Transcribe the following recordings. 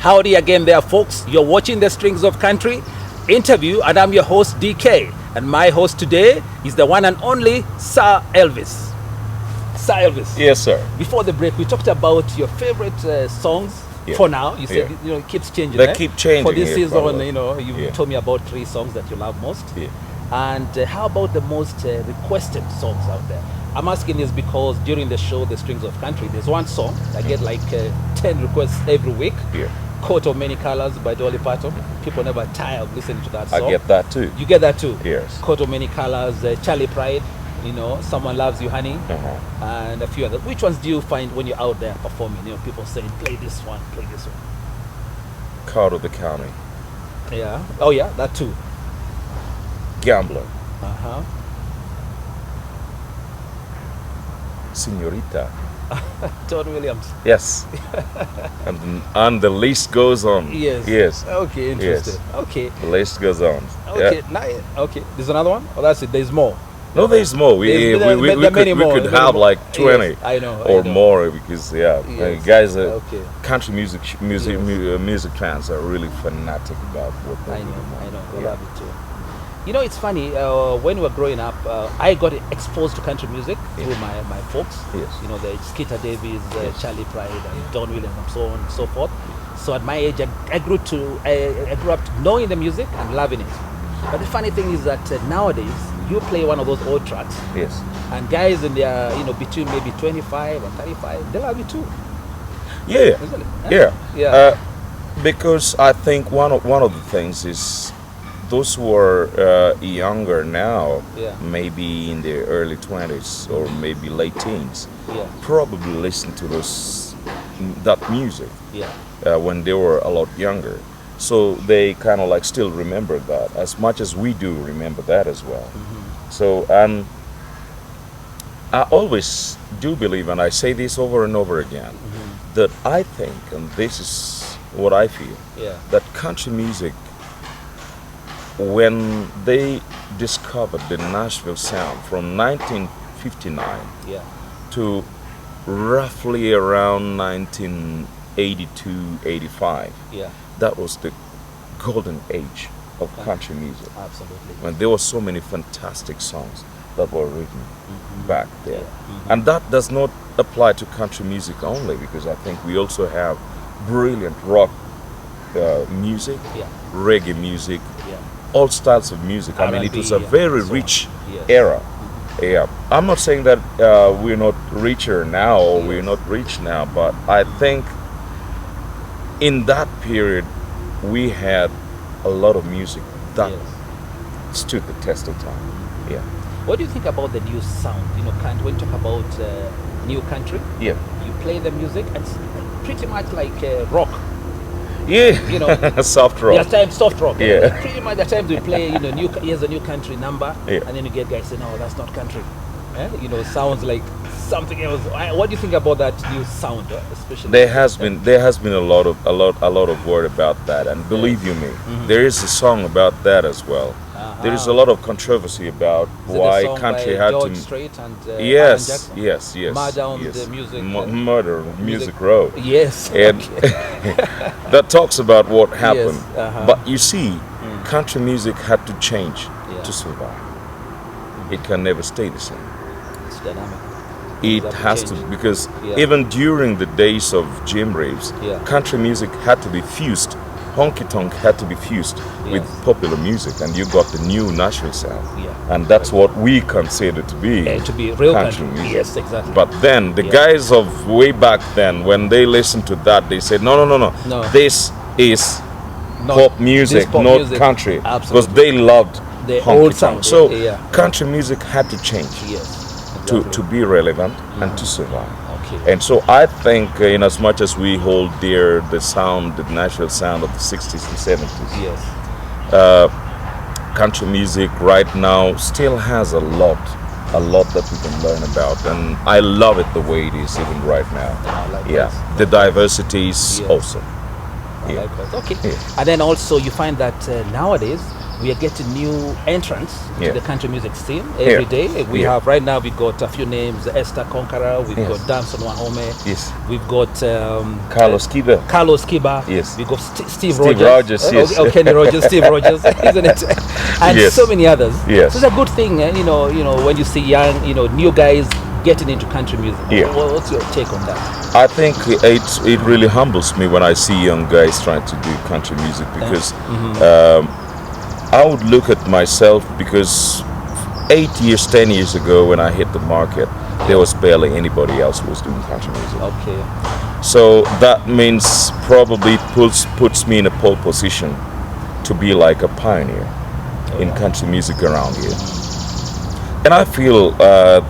Howdy again there, folks. You're watching the Strings of Country interview, and I'm your host, DK. And my host today is the one and only Sir Elvis. Sir Elvis. Yes, sir. Before the break, we talked about your favorite songs. Yeah. For now, you said Yeah. it keeps changing. They keep changing. For this season, probably. you told me about 3 songs that you love most. Yeah. And how about the most requested songs out there? I'm asking this because during the show, The Strings of Country, there's one song I get like 10 requests every week. Yeah. Coat of Many Colors by Dolly Parton. People never tire of listening to that song. I get that too. You get that too? Yes. Coat of Many Colors, Charlie Pride, Someone Loves You Honey, and a few others. Which ones do you find when you're out there performing? People saying, play this one, play this one. Card of the County. Yeah. Oh yeah, that too. Gambler. Uh-huh. Señorita. Don Williams. Yes. and the list goes on. Yes. Yes. Okay, interesting. Yes. Okay. The list goes on. Okay. Yeah. Nice. Okay. There's another one? Oh, that's it. There's more. No, there's more. We could have like 20 Yes, I know, more because Yes. guys, Okay. country music fans are really fanatic about what they I know. They Yeah. love it too. It's funny. When we were growing up, I got exposed to country music through my folks. Yes. The Skeeter Davis, Charlie Pride, and Don Williams, and so on and so forth. So at my age, I grew up knowing the music and loving it. But the funny thing is that nowadays, you play one of those old tracks, Yes. and guys in their between maybe 25 and 35, they love it too. Yeah. Isn't it? Yeah. Yeah. Because I think one of the things is those who are younger now, Yeah. maybe in their early 20s or maybe late teens, Yeah. probably listen to that music Yeah. when they were a lot younger. So they kind of like still remember that as much as we do remember that as well. So I always do believe, and I say this over and over again, that I think, and this is what I feel, Yeah. that country music, when they discovered the Nashville sound from 1959 Yeah. to roughly around 1982, 85, Yeah. that was the golden age of country music, Absolutely. when there were so many fantastic songs that were written back there. Yeah. And that does not apply to country music only, because I think we also have brilliant rock music, Yeah. reggae music, Yeah. all styles of music. I mean, it was a R&B, very and so on. rich Yes. era. Yeah, I'm not saying that we're not richer now or we're not rich now, but I think in that period we had a lot of music that Yes. stood the test of time. Yeah, What do you think about the new sound? When you talk about new country, yeah, you play the music, and it's pretty much like rock. yeah. Soft rock. There are times soft rock. Yeah. Pretty much the times we play, here's a new country number, Yeah. and then you get guys saying, no, that's not country. Sounds like something else. What do you think about that new sound, especially? There has been a lot of word about that, and believe you me, there is a song about that as well. There is a lot of controversy about Is it why the song country by had George to. Strait and Yes, Alan Jackson? yes. Murder on the Music, Murder, Music Row. Yes. And that talks about what happened. uh-huh. But you see, country music had to change Yeah. to survive. It can never stay the same. It's dynamic. It Things have has to, changed. because Yeah. even during the days of Jim Reeves, Yeah. country music had to be fused. Honky tonk had to be fused with popular music, and you got the new Nashville sound. Yeah. And that's what we consider to be To be real country country. music. Yes, exactly. But then the guys of way back then, when they listened to that, they said, no. No. This is Not- pop music, this pop not music. country. Because Absolutely. they loved The honky old tonk. sound, So yeah. country music had to change Yes. to Exactly. be relevant and to survive. Okay. And so I think, in as much as we hold dear the Nashville sound of the 60s and 70s, Yes. country music right now still has a lot that we can learn about, and I love it the way it is even right now. Likewise. The diversity is Yes. awesome. Yeah. Likewise. Okay. Yeah. And then also you find that nowadays we are getting new entrants Yeah. to the country music scene every day. We Yeah. have right now. We've got a few names: Esther Conqueror. We've Yes. got Damson Wahome. Yes. We've got Carlos Kiba. Carlos Kiba. Yes. We've got Steve Steve Rogers. Rogers, yes. Kenny Rogers, Steve Rogers, isn't it? And Yes. so many others. Yes. So it's a good thing, when you see young, new guys getting into country music. Yeah. What's your take on that? I think it really humbles me when I see young guys trying to do country music because I would look at myself because 8 years, 10 years ago when I hit the market, there was barely anybody else who was doing country music. Okay. So that means probably puts me in a pole position to be like a pioneer in country music around here. And I feel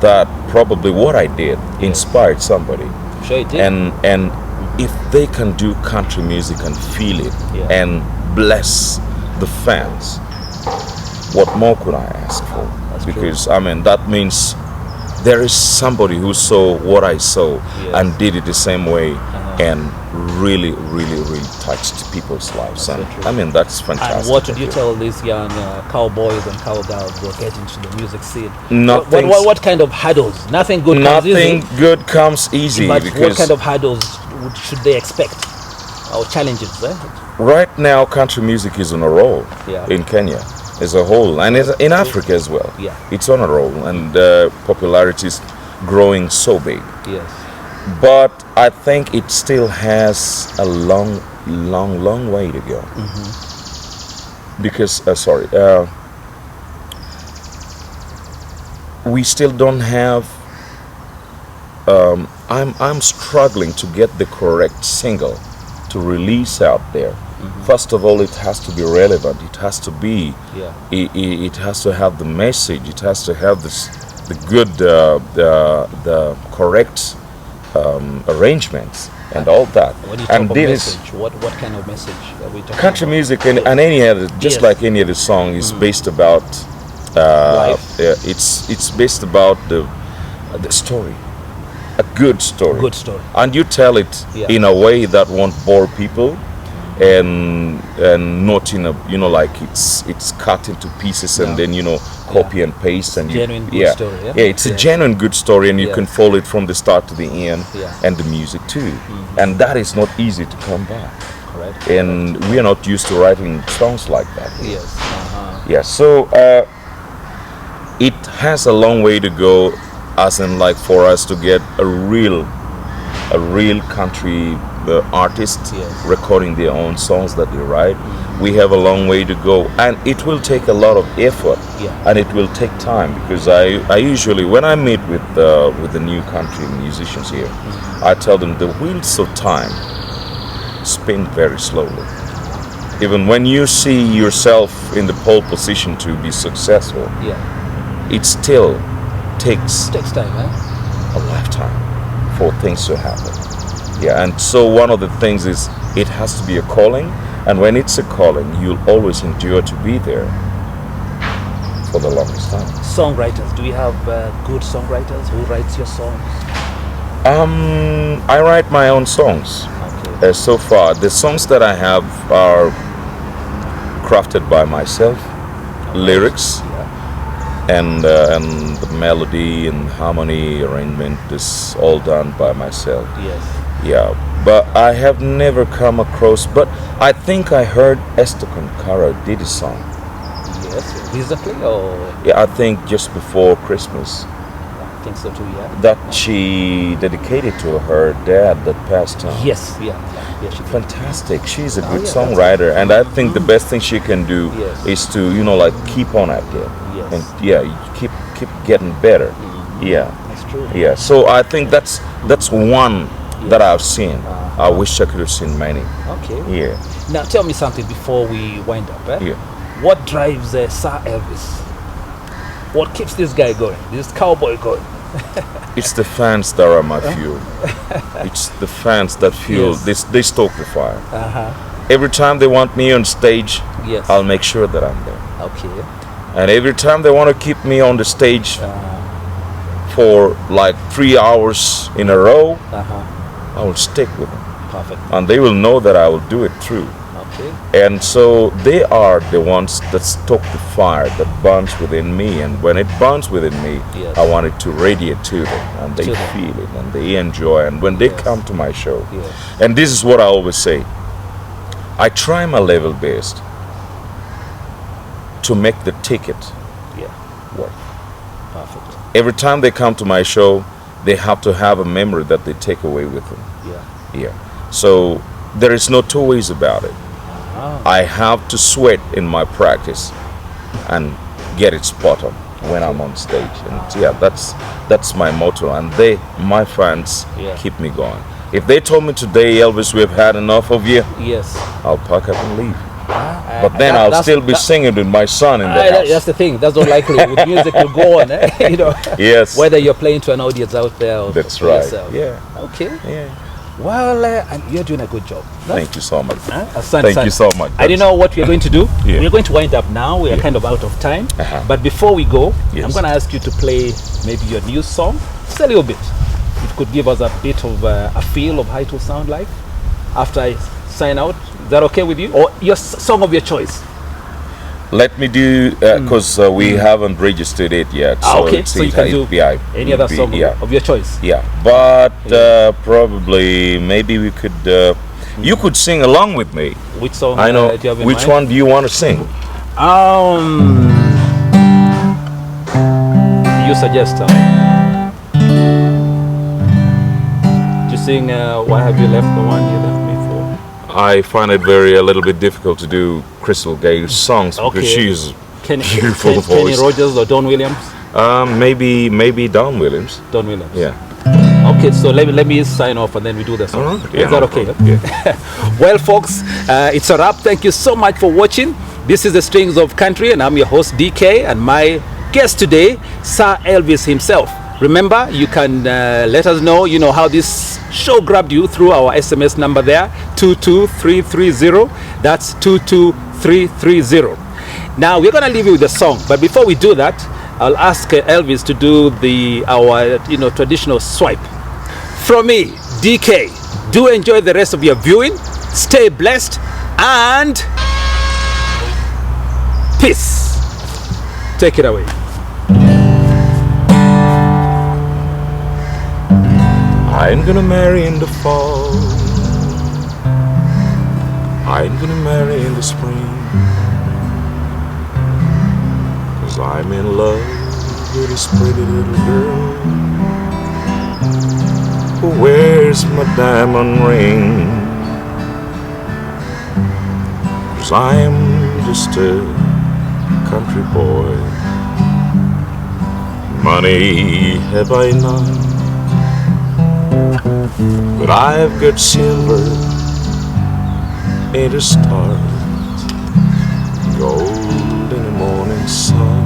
that probably what I did inspired somebody. Sure it did. And if they can do country music and feel it Yeah. and bless the fans, what more could I ask for? That's Because I mean that means there is somebody who saw what I saw Yeah. and did it the same way and really, really, really touched people's lives. And so true. I mean that's fantastic. And what would you tell these young cowboys and cowgirls who are getting to the music scene? Nothing. What kind of hurdles? Nothing good comes Nothing easy. good comes easy But because what kind of hurdles should they expect? Or challenges? right now country music is on a roll Yeah. in Kenya as a whole and in Africa as well. Yeah. It's on a roll and popularity is growing so big. Yes. But I think it still has a long, long, long way to go. Because, we still don't have. I'm struggling to get the correct single to release out there. First of all, it has to be relevant. It has to be. Yeah. It has to have the message. It has to have the good, the correct arrangements and all that. When you talk And of this is message, what kind of message are we talking country about? music and any other, just Yes. like any other song, is based about. Life. It's based about the story, a good story. Good story. And you tell it Yeah. in a way that won't bore people, and not in a like it's cut into pieces and then copy and paste and Genuine good story, yeah? yeah, it's a Yes. genuine good story and you Yeah. can follow it from the start to the end, Yeah. and the music too, and that is not easy to come by, Correct. and we are not used to writing songs like that. Yes. Yeah, so it has a long way to go, as in like for us to get a real country artist Yes. recording their own songs that they write. We have a long way to go, and it will take a lot of effort, Yeah. and it will take time because I usually when I meet with the new country musicians here, I tell them the wheels of time spin very slowly. Even when you see yourself in the pole position to be successful, Yeah. it still takes Takes time, a lifetime for things to happen. Yeah, and so one of the things is it has to be a calling, and when it's a calling, you'll always endure to be there for the longest time. Songwriters. Do you have good songwriters who writes your songs? I write my own songs. Okay. So far, the songs that I have are crafted by myself, lyrics, Yeah. and the melody and harmony arrangement is all done by myself. Yes. Yeah, but I have never come across. But I think I heard Esther Concara did a song. Yes. Recently, or Yeah, I think just before Christmas I think so too. Yeah. that she dedicated to her dad that passed on. Yes. Yeah. Yeah. She Fantastic. She's a good yeah, songwriter, and I think the best thing she can do Yes. is to like keep on at it, Yes. and yeah, you keep getting better. Yeah, That's true. yeah. So I think that's one that I've seen. I wish I could have seen many. Okay. Yeah, Now tell me something before we wind up. yeah. What drives Sir Elvis? What keeps this guy going? This cowboy going? It's the fans that are my fuel. It's the fans that fuel. Yes. They stoke the fire. Uh-huh. Every time they want me on stage, Yes. I'll make sure that I'm there. Okay. And every time they want to keep me on the stage for like 3 hours in a row, Uh-huh. I will stick with them. Perfect. And they will know that I will do it through. Okay. And so they are the ones that stoke the fire that burns within me. And when it burns within me, Yes. I want it to radiate to them. And they To them. feel it and they enjoy. And when they Yes. come to my show, Yes. and this is what I always say, I try my level best to make the ticket Yeah. work. Perfect. Every time they come to my show, they have to have a memory that they take away with them. Yeah. Yeah. So there is no two ways about it. Ah. I have to sweat in my practice and get it spot on when I'm on stage. And yeah, that's my motto. And they, my fans, Yeah. keep me going. If they told me today, Elvis, we've had enough of you, Yes. I'll pack up and leave. Ah, But then I'll still be singing with my son in the That's house. the thing. That's not likely. With music, will go on. You know. Yes. Whether you're playing to an audience out there or That's for right. yourself. Yeah. Okay. Yeah. Well, and you're doing a good job. No? Thank you so much. Son, Thank son. you so much. I don't know what we're going to do. Yeah. We're going to wind up now. We are kind of out of time. Uh-huh. But before we go, Yes. I'm going to ask you to play maybe your new song. Just a little bit. It could give us a bit of a feel of how it will sound like after I sign out. Is that okay with you? Or your song of your choice? Let me do, because we haven't registered it yet. Okay. So you can do any other song of your choice. Yeah, but probably maybe we could. You could sing along with me. Which song? I know. Do you have in Which mind? one do you want to sing? You suggest. You sing. Why have you left the one you left me for? I find it a little bit difficult to do Crystal Gay's songs because Okay. she's Kenny beautiful voice. Rogers or Don Williams? Maybe Don Williams. Don Williams. Yeah. Okay, so let me sign off and then we do the song. All right. Is that no okay? problem. Yeah. Well, folks, it's a wrap. Thank you so much for watching. This is the Strings of Country, and I'm your host DK, and my guest today, Sir Elvis himself. Remember, you can let us know, how this show grabbed you through our SMS number there, 22330. That's 22330. Now we're gonna leave you with the song, but before we do that, I'll ask Elvis to do our traditional swipe. From me, DK. Do enjoy the rest of your viewing. Stay blessed and peace. Take it away. I ain't gonna marry in the fall. I ain't gonna marry in the spring. 'Cause I'm in love with this pretty little girl who wears my diamond ring. 'Cause I'm just a country boy. Money have I none, but I've got silver and a star, gold in the morning sun,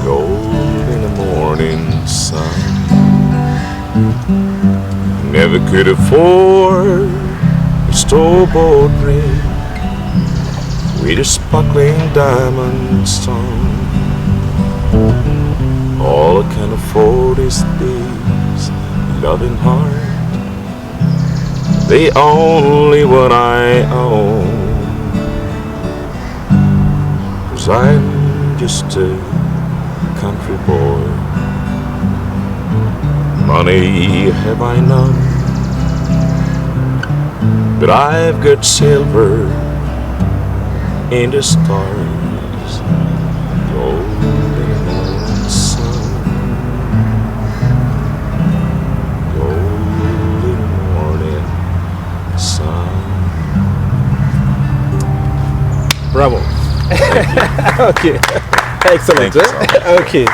gold in the morning sun. Never could afford a store-bought ring with a sparkling diamond stone. All I can afford is this loving heart, the only one I own. 'Cause I'm just a country boy. Money have I none, but I've got silver in the stars, gold in the morning sun, gold in the morning sun. Bravo. Okay. Excellent. Thank you so much. Okay.